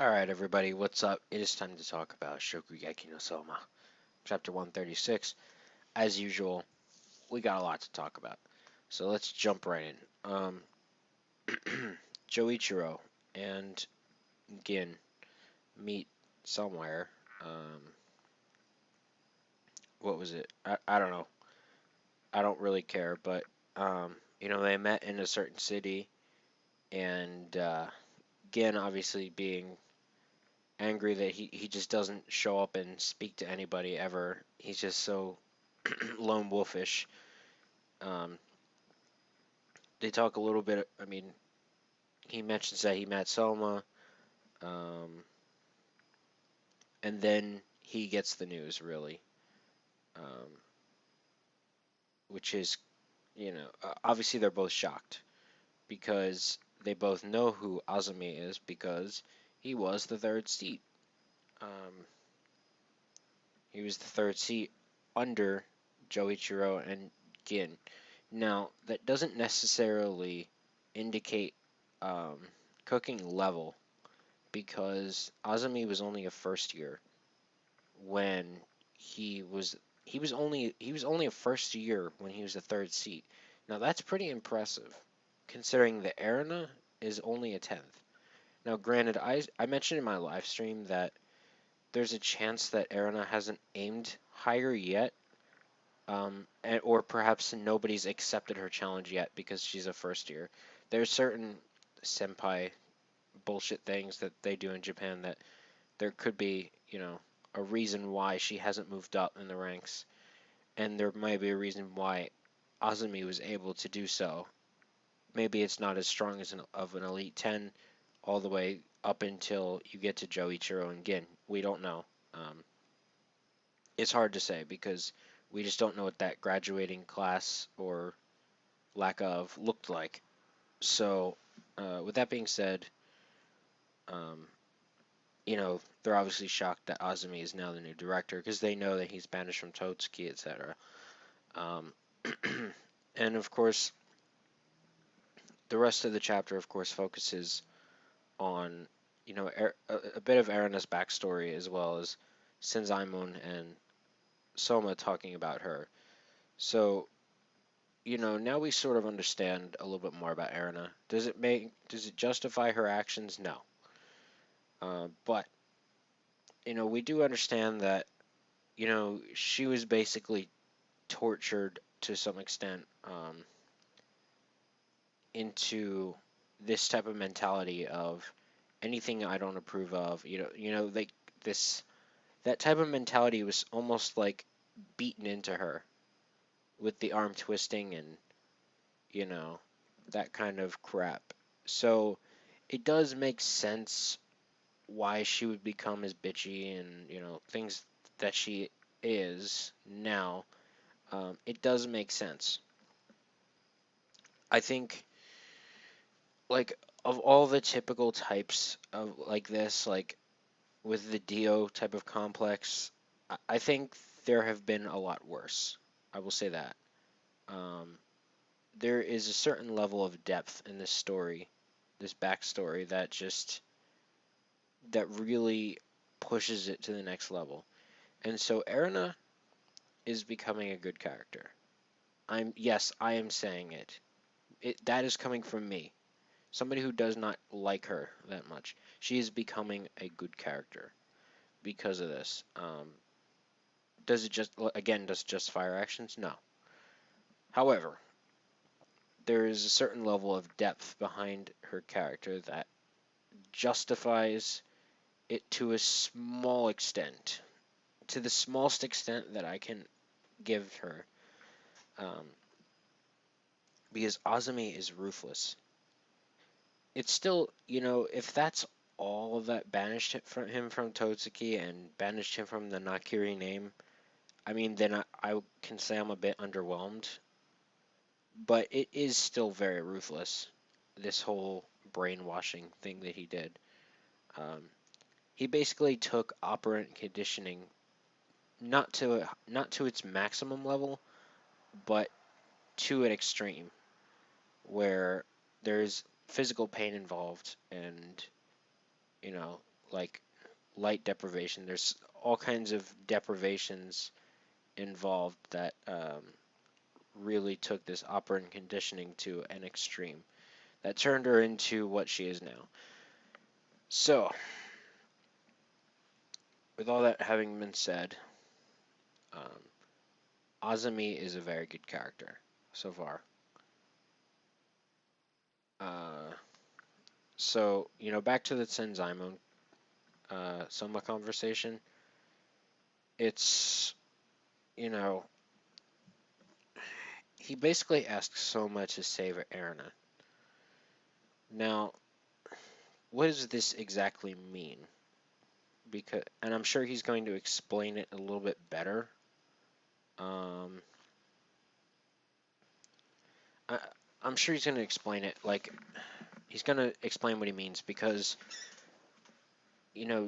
Alright, everybody, what's up? It is time to talk about Shokugeki no Souma, chapter 136. As usual, we got a lot to talk about, so let's jump right in. Joichiro and Gin meet somewhere. Um, what was it? I don't know. I don't really care, but, they met in a certain city, and Gin obviously being angry that he just doesn't show up and speak to anybody ever. He's just so lone wolfish. Um, they talk a little bit. I mean, he mentions that he met Selma, um, and then he gets the news really, um, which is, obviously they're both shocked because they both know who Azumi is because he was the third seat. Um, he was the third seat under Joichiro and Gin. Now, that doesn't necessarily indicate um, cooking level because Azumi was only a first year when he was he was only a first year when he was a third seat. Now that's pretty impressive considering the Arena is only a 10th. Now granted I mentioned in my live stream that there's a chance that Arena hasn't aimed higher yet, or perhaps nobody's accepted her challenge yet because she's a first year. There's certain senpai bullshit things that they do in Japan that there could be, a reason why she hasn't moved up in the ranks, and there might be a reason why Azumi was able to do so. Maybe it's not as strong as an Elite 10 all the way up until you get to Joichiro and Gin. We don't know. Um, it's hard to say because we just don't know what that graduating class or lack of looked like. So, with that being said, um, they're obviously shocked that Azumi is now the new director because they know that he's banished from Totsuki, etc. Um, and of course, the rest of the chapter, of course, focuses on, a bit of Erina's backstory as well as Senzaimun and Soma talking about her. So, now we sort of understand a little bit more about Erina. Does it justify her actions? No. But, we do understand that, she was basically tortured to some extent into this type of mentality of anything I don't approve of. Like this that type of mentality was almost like beaten into her with the arm twisting and you know that kind of crap. So it does make sense why she would become as bitchy and things that she is now. It does make sense. I think like of all the typical types of like this, like with the Dio type of complex, I think there have been a lot worse. I will say that. Um, there is a certain level of depth in this story, this backstory that really pushes it to the next level. And so Erina is becoming a good character. I am saying it. That is coming from me, somebody who does not like her that much. She is becoming a good character because of this. Does it justify her actions? No. However, there is a certain level of depth behind her character that justifies it to a small extent, to the smallest extent that I can give her. Um, because Azumi is ruthless. It's still, if that's all that banished him from Totsuki and banished him from the Nakiri name, I mean, then I can say I'm a bit underwhelmed. But it is still very ruthless, this whole brainwashing thing that he did. Um, he basically took operant conditioning not to its maximum level, but to an extreme where there's physical pain involved, and you know, like light deprivation. There's all kinds of deprivations involved that really took this operant conditioning to an extreme that turned her into what she is now. So, with all that having been said, um, Azumi is a very good character so far. Uh, back to the Senzaemon Soma conversation. It's, you know, he basically asks Soma to save Erina. Now, what does this exactly mean? And I'm sure he's going to explain it a little bit better. Um, I, I'm sure he's going to explain it. Like, he's going to explain what he means because,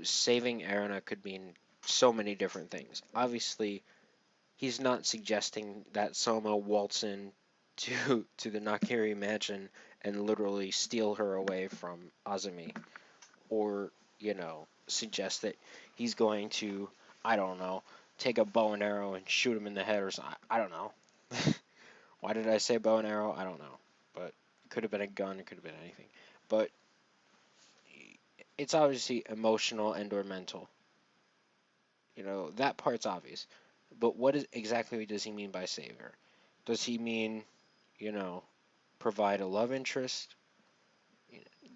saving Erina could mean so many different things. Obviously, he's not suggesting that Soma waltz in to the Nakiri mansion and literally steal her away from Azumi, or suggest that he's going to, I don't know, take a bow and arrow and shoot him in the head or something. I don't know. Why did I say bow and arrow? I don't know, but it could have been a gun. It could have been anything, but it's obviously emotional and or mental. That part's obvious. But exactly does he mean by savior? Does he mean, you know, provide a love interest?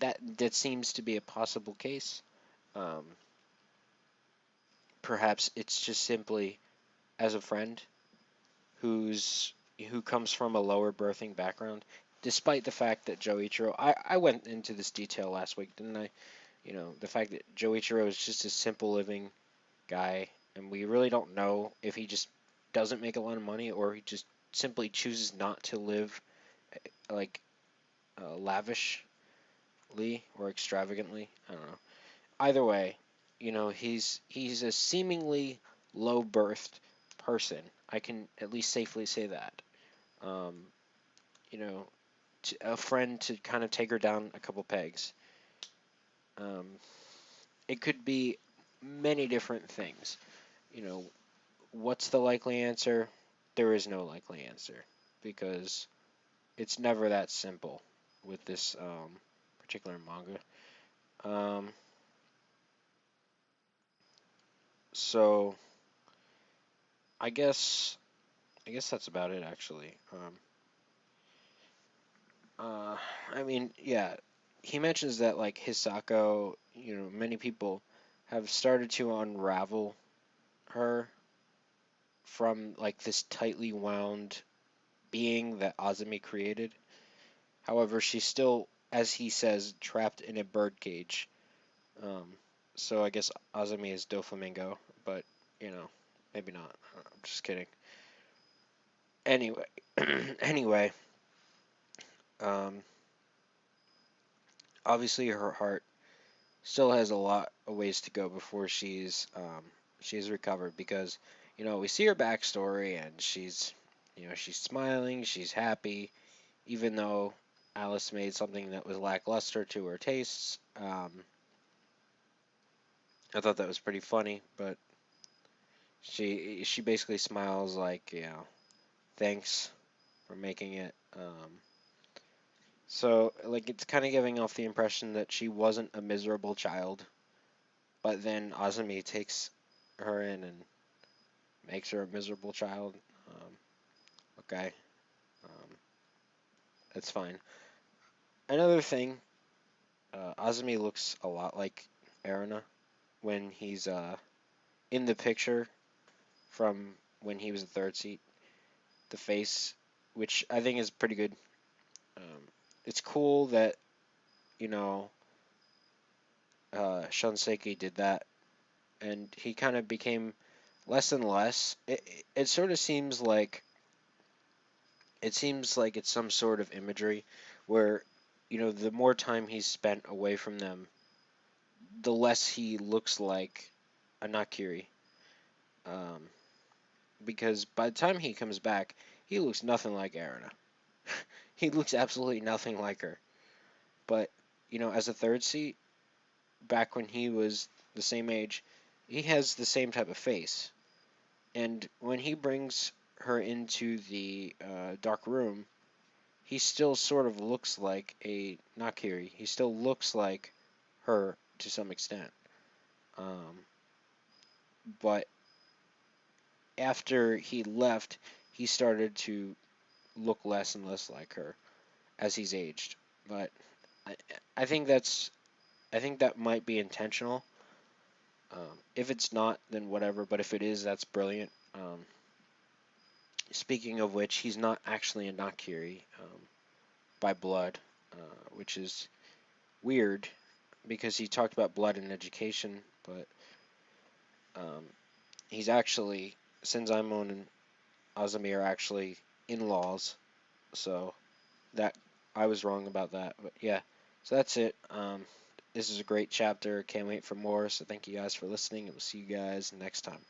That seems to be a possible case. Um, Perhaps it's just simply as a friend who comes from a lower birthing background, despite the fact that Joichiro, I went into this detail last week, didn't I? The fact that Joichiro is just a simple living guy, and we really don't know if he just doesn't make a lot of money or he just simply chooses not to live like lavishly or extravagantly. I don't know. Either way, he's a seemingly low birthed person. I can at least safely say that. Um, you know, a friend to kind of take her down a couple pegs. Um, it could be many different things. You know, what's the likely answer? There is no likely answer because it's never that simple with this particular manga. Um, so I guess that's about it actually. Uh, I mean, yeah, he mentions that like Hisako, many people have started to unravel her from like this tightly wound being that Azumi created. However, she's still, as he says, trapped in a birdcage. Um, so I guess Azumi is Doflamingo, but you know, maybe not. I'm just kidding. Anyway, anyway, um, obviously her heart still has a lot of ways to go before she's recovered because we see her backstory and she's smiling, she's happy, even though Alice made something that was lackluster to her tastes. I thought that was pretty funny, but she basically smiles like thanks for making it. So like it's kind of giving off the impression that she wasn't a miserable child, but then Azumi takes her in and makes her a miserable child. Okay, um, that's fine. Another thing, Azumi looks a lot like Erina when he's in the picture from when he was a third seat. The face, which I think is pretty good. Um, it's cool that you know Shunseki did that, and he kind of became less and less. It sort of seems like it's some sort of imagery where the more time he's spent away from them, the less he looks like a Nakiri. Um, because by the time he comes back, he looks nothing like Erina. He looks absolutely nothing like her. But as a third seat, back when he was the same age, he has the same type of face. And when he brings her into the dark room, he still sort of looks like a Nakiri. He still looks like her to some extent. Um, but after he left, he started to look less and less like her as he's aged. But I, I think I think that might be intentional. If it's not, then whatever. But if it is, that's brilliant. Speaking of which, he's not actually a Nakiri by blood, which is weird because he talked about blood in education, but um, he's actually Senzaemon and Azami are actually in-laws, so that I was wrong about that. But yeah, so that's it. This is a great chapter. Can't wait for more. So thank you guys for listening, and we'll see you guys next time.